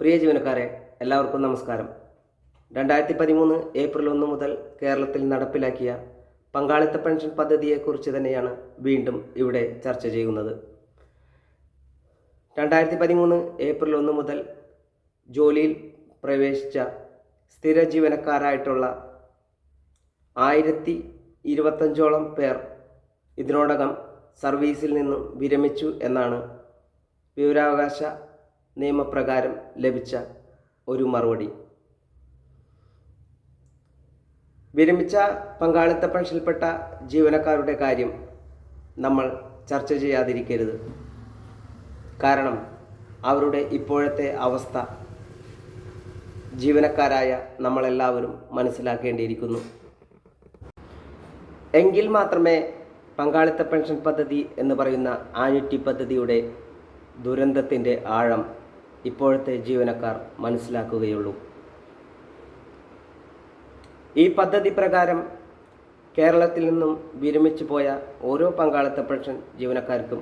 പ്രിയ ജീവനക്കാരെ, എല്ലാവർക്കും നമസ്കാരം. 2013 ഏപ്രിൽ 1 മുതൽ കേരളത്തിൽ നടപ്പിലാക്കിയ പങ്കാളിത്ത പെൻഷൻ പദ്ധതിയെക്കുറിച്ച് തന്നെയാണ് വീണ്ടും ഇവിടെ ചർച്ച ചെയ്യുന്നത്. 2013 ഏപ്രിൽ 1 മുതൽ ജോലിയിൽ പ്രവേശിച്ച സ്ഥിര ജീവനക്കാരായിട്ടുള്ള 1025ഓളം പേർ ഇതിനോടകം സർവീസിൽ നിന്നും വിരമിച്ചു എന്നാണ് വിവരാവകാശ നിയമപ്രകാരം ലഭിച്ച ഒരു മറുപടി. വിരമിച്ച പങ്കാളിത്ത പെൻഷനിൽപ്പെട്ട ജീവനക്കാരുടെ കാര്യം നമ്മൾ ചർച്ച ചെയ്യാതിരിക്കരുത്. കാരണം അവരുടെ ഇപ്പോഴത്തെ അവസ്ഥ ജീവനക്കാരായ നമ്മളെല്ലാവരും മനസ്സിലാക്കേണ്ടിയിരിക്കുന്നു. എങ്കിൽ മാത്രമേ പങ്കാളിത്ത പെൻഷൻ പദ്ധതി എന്ന് പറയുന്ന ആന്വിറ്റി പദ്ധതിയുടെ ദുരന്തത്തിൻ്റെ ആഴം ഇപ്പോഴത്തെ ജീവനക്കാർ മനസ്സിലാക്കുകയുള്ളൂ. ഈ പദ്ധതി പ്രകാരം കേരളത്തിൽ നിന്നും വിരമിച്ചു പോയ ഓരോ പങ്കാളിത്ത പെൻഷൻ ജീവനക്കാർക്കും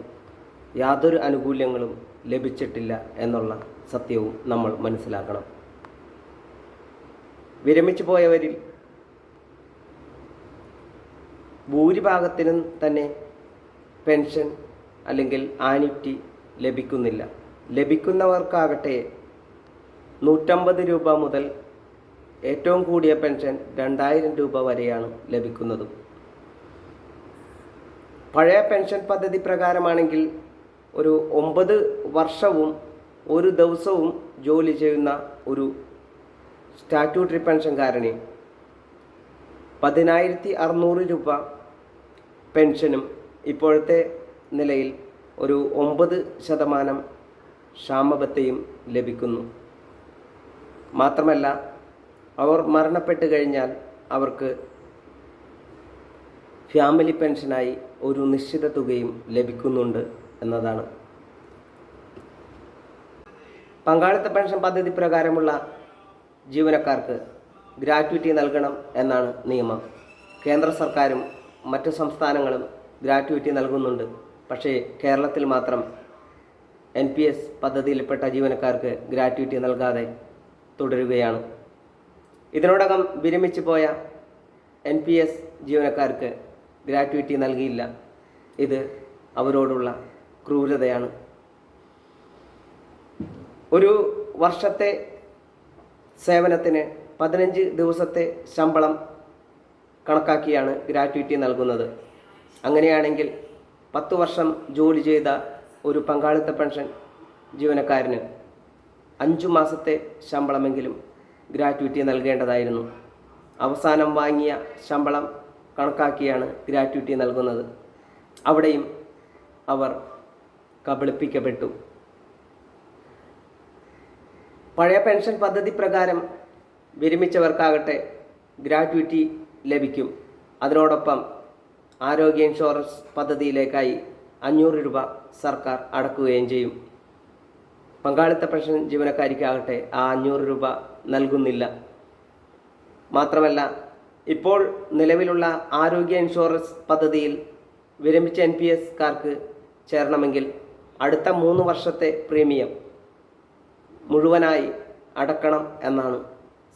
യാതൊരു ആനുകൂല്യങ്ങളും ലഭിച്ചിട്ടില്ല എന്നുള്ള സത്യവും നമ്മൾ മനസ്സിലാക്കണം. വിരമിച്ചു പോയവരിൽ ഭൂരിഭാഗത്തിനും തന്നെ പെൻഷൻ അല്ലെങ്കിൽ ആന്വിറ്റി ലഭിക്കുന്നില്ല. ലഭിക്കുന്നവർക്കാകട്ടെ 150 രൂപ മുതൽ ഏറ്റവും കൂടിയ പെൻഷൻ 2000 രൂപ വരെയാണ് ലഭിക്കുന്നത്. പഴയ പെൻഷൻ പദ്ധതി പ്രകാരമാണെങ്കിൽ ഒരു 9 വർഷവും ഒരു ദിവസവും ജോലി ചെയ്യുന്ന ഒരു സ്റ്റാറ്റ്യൂട്ടറി പെൻഷൻകാരന് 10,600 രൂപ പെൻഷനും ഇപ്പോഴത്തെ നിലയിൽ ഒരു 9% ക്ഷാമബത്തയും ലഭിക്കുന്നു. മാത്രമല്ല, അവർ മരണപ്പെട്ട് കഴിഞ്ഞാൽ അവർക്ക് ഫാമിലി പെൻഷനായി ഒരു നിശ്ചിത തുകയും ലഭിക്കുന്നുണ്ട് എന്നതാണ്. പങ്കാളിത്ത പെൻഷൻ പദ്ധതി പ്രകാരമുള്ള ജീവനക്കാർക്ക് ഗ്രാറ്റുവിറ്റി നൽകണം എന്നാണ് നിയമം. കേന്ദ്ര സർക്കാരും മറ്റ് സംസ്ഥാനങ്ങളും ഗ്രാറ്റുവിറ്റി നൽകുന്നുണ്ട്. പക്ഷേ കേരളത്തിൽ മാത്രം NPS പദ്ധതിയിൽപ്പെട്ട ജീവനക്കാർക്ക് ഗ്രാറ്റുവിറ്റി നൽകാതെ തുടരുകയാണ്. ഇതിനോടകം വിരമിച്ചു പോയ NPS ജീവനക്കാർക്ക് ഗ്രാറ്റുവിറ്റി നൽകിയില്ല. ഇത് അവരോടുള്ള ക്രൂരതയാണ്. ഒരു വർഷത്തെ സേവനത്തിന് 15 ദിവസത്തെ ശമ്പളം കണക്കാക്കിയാണ് ഗ്രാറ്റുവിറ്റി നൽകുന്നത്. അങ്ങനെയാണെങ്കിൽ 10 വർഷം ജോലി ചെയ്ത ഒരു പങ്കാളിത്ത പെൻഷൻ ജീവനക്കാരന് 5 മാസത്തെ ശമ്പളമെങ്കിലും ഗ്രാറ്റുവിറ്റി നൽകേണ്ടതായിരുന്നു. അവസാനം വാങ്ങിയ ശമ്പളം കണക്കാക്കിയാണ് ഗ്രാറ്റുവിറ്റി നൽകുന്നത്. അവിടെയും അവർ കബളിപ്പിക്കപ്പെട്ടു. പഴയ പെൻഷൻ പദ്ധതി പ്രകാരം വിരമിച്ചവർക്കാകട്ടെ ഗ്രാറ്റുവിറ്റി ലഭിക്കും. അതിനോടൊപ്പം ആരോഗ്യ ഇൻഷുറൻസ് പദ്ധതിയിലേക്കായി 500 രൂപ സർക്കാർ അടക്കുകയും ചെയ്യും. പങ്കാളിത്ത പെൻഷൻ ജീവനക്കാരിക്കാകട്ടെ ആ 500 രൂപ നൽകുന്നില്ല. മാത്രമല്ല, ഇപ്പോൾ നിലവിലുള്ള ആരോഗ്യ ഇൻഷുറൻസ് പദ്ധതിയിൽ വിരമിച്ച NPSകാർക്ക് ചേരണമെങ്കിൽ അടുത്ത 3 വർഷത്തെ പ്രീമിയം മുഴുവനായി അടക്കണം എന്നാണ്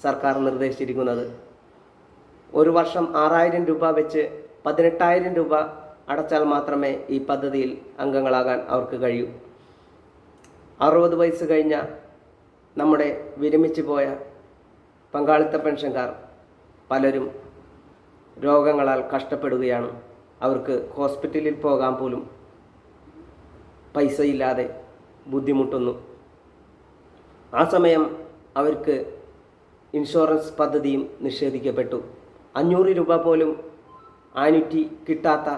സർക്കാർ നിർദ്ദേശിച്ചിരിക്കുന്നത്. ഒരു വർഷം 6000 രൂപ വെച്ച് 18,000 രൂപ അടച്ചാൽ മാത്രമേ ഈ പദ്ധതിയിൽ അംഗങ്ങളാകാൻ അവർക്ക് കഴിയൂ. 60 വയസ്സ് കഴിഞ്ഞ നമ്മുടെ വിരമിച്ചു പോയ പങ്കാളിത്ത പെൻഷൻകാർ പലരും രോഗങ്ങളാൽ കഷ്ടപ്പെടുകയാണ്. അവർക്ക് ഹോസ്പിറ്റലിൽ പോകാൻ പോലും പൈസയില്ലാതെ ബുദ്ധിമുട്ടുന്നു. ആ സമയം അവർക്ക് ഇൻഷുറൻസ് പദ്ധതിയും നിഷേധിക്കപ്പെട്ടു. 500 രൂപ പോലും ആന്വിറ്റി കിട്ടാത്ത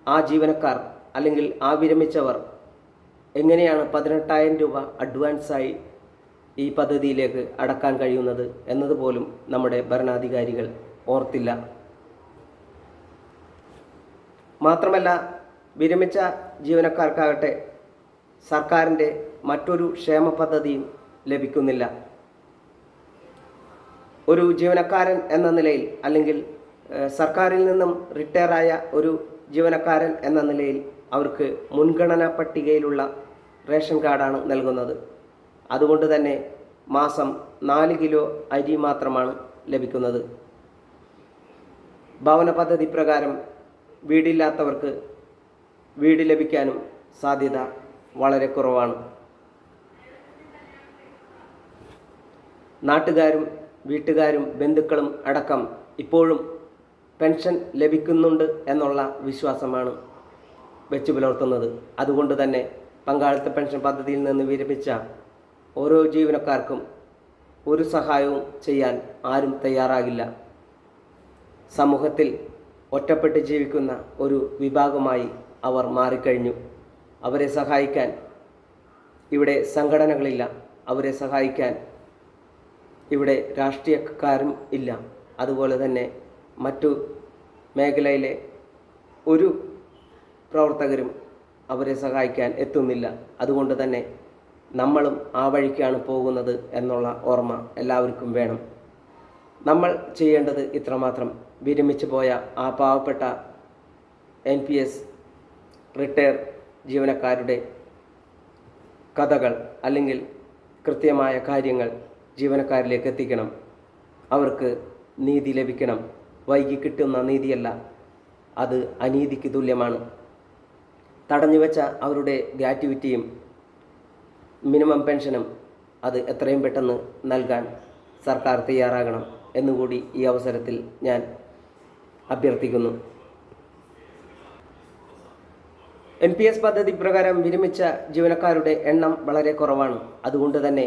ആ ജീവനക്കാർ അല്ലെങ്കിൽ ആ വിരമിച്ചവർ എങ്ങനെയാണ് 18,000 രൂപ അഡ്വാൻസായി ഈ പദ്ധതിയിലേക്ക് അടക്കാൻ കഴിയുന്നത് എന്നതുപോലും നമ്മുടെ ഭരണാധികാരികൾ ഓർത്തില്ല. മാത്രമല്ല, വിരമിച്ച ജീവനക്കാർക്കാകട്ടെ സർക്കാരിൻ്റെ മറ്റൊരു ക്ഷേമ പദ്ധതിയും ലഭിക്കുന്നില്ല. ഒരു ജീവനക്കാരൻ എന്ന നിലയിൽ അല്ലെങ്കിൽ സർക്കാരിൽ നിന്നും റിട്ടയറായ ഒരു ജീവനക്കാരൻ എന്ന നിലയിൽ അവർക്ക് മുൻഗണനാ പട്ടികയിലുള്ള റേഷൻ കാർഡാണ് നൽകുന്നത്. അതുകൊണ്ട് തന്നെ മാസം 4 കിലോ അരി മാത്രമാണ് ലഭിക്കുന്നത്. ഭവന പദ്ധതി പ്രകാരം വീടില്ലാത്തവർക്ക് വീട് ലഭിക്കാനും സാധ്യത വളരെ കുറവാണ്. നാട്ടുകാരും വീട്ടുകാരും ബന്ധുക്കളും അടക്കം ഇപ്പോഴും പെൻഷൻ ലഭിക്കുന്നുണ്ട് എന്നുള്ള വിശ്വാസമാണ് വെച്ചു പുലർത്തുന്നത്. അതുകൊണ്ട് തന്നെ പങ്കാളിത്ത പെൻഷൻ പദ്ധതിയിൽ നിന്ന് വിരമിച്ച ഓരോ ജീവനക്കാർക്കും ഒരു സഹായവും ചെയ്യാൻ ആരും തയ്യാറാകില്ല. സമൂഹത്തിൽ ഒറ്റപ്പെട്ട് ജീവിക്കുന്ന ഒരു വിഭാഗമായി അവർ മാറിക്കഴിഞ്ഞു. അവരെ സഹായിക്കാൻ ഇവിടെ സംഘടനകളില്ല. അവരെ സഹായിക്കാൻ ഇവിടെ രാഷ്ട്രീയക്കാരും ഇല്ല. അതുപോലെ തന്നെ മറ്റു മേഖലയിലെ ഒരു പ്രവർത്തകരും അവരെ സഹായിക്കാൻ എത്തുന്നില്ല. അതുകൊണ്ട് തന്നെ നമ്മളും ആ വഴിക്കാണ് പോകുന്നത് എന്നുള്ള ഓർമ്മ എല്ലാവർക്കും വേണം. നമ്മൾ ചെയ്യേണ്ടത് ഇത്രമാത്രം: വിരമിച്ചു പോയ ആ പാവപ്പെട്ട NPS റിട്ടയർ ജീവനക്കാരുടെ കഥകൾ അല്ലെങ്കിൽ കൃത്യമായ കാര്യങ്ങൾ ജീവനക്കാരിലേക്ക് എത്തിക്കണം. അവർക്ക് നീതി ലഭിക്കണം. വൈകി കിട്ടുന്ന നീതിയല്ല, അത് അനീതിക്ക് തുല്യമാണ്. തടഞ്ഞു വെച്ച അവരുടെ ഗ്രാറ്റുവിറ്റിയും മിനിമം പെൻഷനും അത് എത്രയും പെട്ടെന്ന് നൽകാൻ സർക്കാർ തയ്യാറാകണം എന്നുകൂടി ഈ അവസരത്തിൽ ഞാൻ അഭ്യർത്ഥിക്കുന്നു. NPS പദ്ധതി പ്രകാരം വിരമിച്ച ജീവനക്കാരുടെ എണ്ണം വളരെ കുറവാണ്. അതുകൊണ്ട് തന്നെ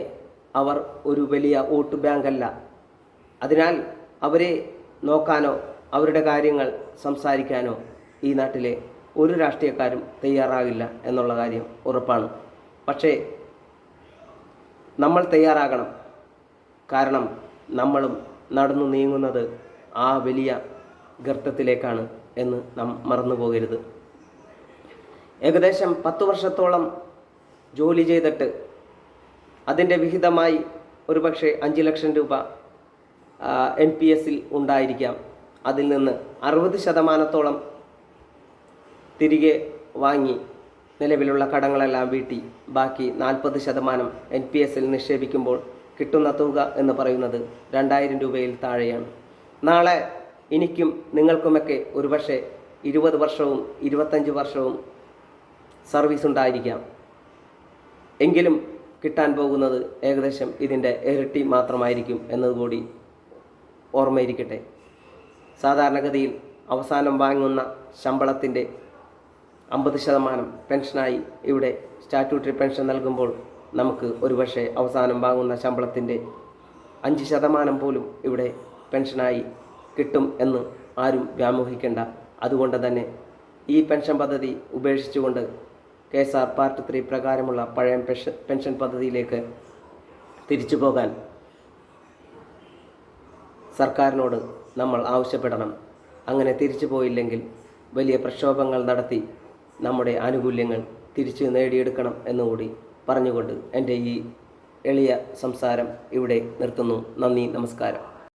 അവർ ഒരു വലിയ വോട്ട് ബാങ്കല്ല. അതിനാൽ അവരെ നോക്കാനോ അവരുടെ കാര്യങ്ങൾ സംസാരിക്കാനോ ഈ നാട്ടിലെ ഒരു രാഷ്ട്രീയക്കാരും തയ്യാറാകില്ല എന്നുള്ള കാര്യം ഉറപ്പാണ്. പക്ഷേ നമ്മൾ തയ്യാറാകണം. കാരണം നമ്മളും നടന്നു നീങ്ങുന്നത് ആ വലിയ ഗർത്തത്തിലേക്കാണ് എന്ന് നാം മറന്നു പോകരുത്. ഏകദേശം 10 വർഷത്തോളം ജോലി ചെയ്തിട്ട് അതിൻ്റെ വിഹിതമായി ഒരുപക്ഷെ 5 ലക്ഷം രൂപ NPSൽ ഉണ്ടായിരിക്കാം. അതിൽ നിന്ന് 60% തിരികെ വാങ്ങി നിലവിലുള്ള കടങ്ങളെല്ലാം വീട്ടി ബാക്കി 40% NPSൽ നിക്ഷേപിക്കുമ്പോൾ കിട്ടുന്ന തുക എന്ന് പറയുന്നത് 2000 രൂപയിൽ താഴെയാണ്. നാളെ എനിക്കും നിങ്ങൾക്കുമൊക്കെ ഒരുപക്ഷെ 20 വർഷവും 25 വർഷവും സർവീസ് ഉണ്ടായിരിക്കാം. എങ്കിലും കിട്ടാൻ പോകുന്നത് ഏകദേശം ഇതിൻ്റെ ഇരട്ടി മാത്രമായിരിക്കും എന്നതുകൂടി ഓർമ്മയിരിക്കട്ടെ. സാധാരണഗതിയിൽ അവസാനം വാങ്ങുന്ന ശമ്പളത്തിൻ്റെ 50% പെൻഷനായി ഇവിടെ സ്റ്റാറ്റ്യൂട്ടറി പെൻഷൻ നൽകുമ്പോൾ നമുക്ക് ഒരുപക്ഷെ അവസാനം വാങ്ങുന്ന ശമ്പളത്തിൻ്റെ 5% പോലും ഇവിടെ പെൻഷനായി കിട്ടും എന്ന് ആരും വ്യാമോഹിക്കേണ്ട. അതുകൊണ്ട് തന്നെ ഈ പെൻഷൻ പദ്ധതി ഉപേക്ഷിച്ചുകൊണ്ട് KSR പാർട്ട് 3 പ്രകാരമുള്ള പഴയ പെൻഷൻ പദ്ധതിയിലേക്ക് തിരിച്ചു പോകാൻ സർക്കാരിനോട് നമ്മൾ ആവശ്യപ്പെടണം. അങ്ങനെ തിരിച്ചു പോയില്ലെങ്കിൽ വലിയ പ്രക്ഷോഭങ്ങൾ നടത്തി നമ്മുടെ ആനുകൂല്യങ്ങൾ തിരിച്ചു നേടിയെടുക്കണം എന്നുകൂടി പറഞ്ഞുകൊണ്ട് എൻ്റെ ഈ എളിയ സംസാരം ഇവിടെ നിർത്തുന്നു. നന്ദി, നമസ്കാരം.